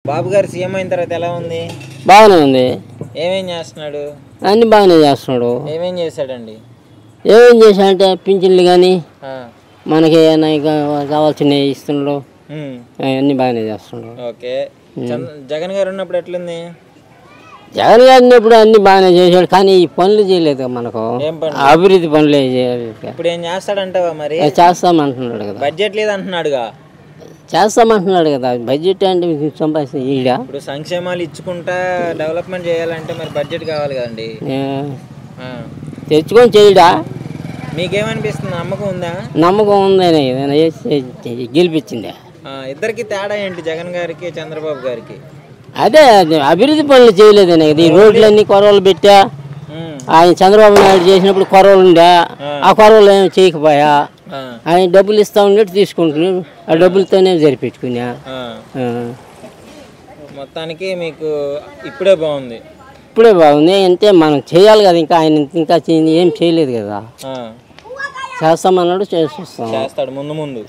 బాబు గారు సీఎం అయిన తర్వాత ఎలా ఉంది? బాగానే ఉంది. ఏమేం చేస్తున్నాడు? అన్ని బాగానే చేస్తున్నాడు. ఏమేం చేశాడండి? ఏమేం చేశాడంటే పింఛన్లు కానీ మనకి ఏమైనా కావాల్సినవి ఇస్తున్నాడు. అన్నీ బాగానే చేస్తున్నాడు. ఓకే. జగన్ గారు ఉన్నప్పుడు ఎట్లుంది? జగన్ గారు ఉన్నప్పుడు అన్ని బాగానే చేశాడు, కానీ ఈ పనులు చేయలేదు మనకు. అభివృద్ధి పనులు చేయలేదు. ఇప్పుడు ఏం చేస్తాడంటావా? మరి చేస్తామంటున్నాడు కదా. బడ్జెట్ లేదంటున్నాడుగా. చేస్తామంటున్నాడు కదా. బడ్జెట్ అంటే సంపాదించిన ఈడ ఇప్పుడు సంక్షేమాలు ఇచ్చుకుంటా డెవలప్మెంట్ చేయాలంటే మరి బడ్జెట్ కావాలి కదండి. తెచ్చుకొని చేయడా? మీకేమనిపిస్తుంది? నమ్మకం ఉందా? నమ్మకం ఉందని గెలిపించింది. ఇద్దరికి తేడా ఏంటి, జగన్ గారికి చంద్రబాబు గారికి? అదే అభివృద్ధి పనులు చేయలేదనే కదా. ఈ రోడ్లన్నీ కొరవలు పెట్టా. ఆయన చంద్రబాబు నాయుడు చేసినప్పుడు కొరవలు ఉండే, ఆ కొరవలు ఏమి చేయకపోయా. ఆయన డబ్బులు ఇస్తా ఉన్నట్టు తీసుకుంటున్నాడు, ఆ డబ్బులతోనే జరిపెట్టుకున్నా. మొత్తానికి మీకు ఇప్పుడే బాగుంది. ఇప్పుడే బాగుంది అంటే మనం చేయాలి కదా. ఇంకా ఆయన ఇంకా ఏం చేయలేదు కదా. చేస్తామన్నాడు, చేస్తాడు ముందు ముందు.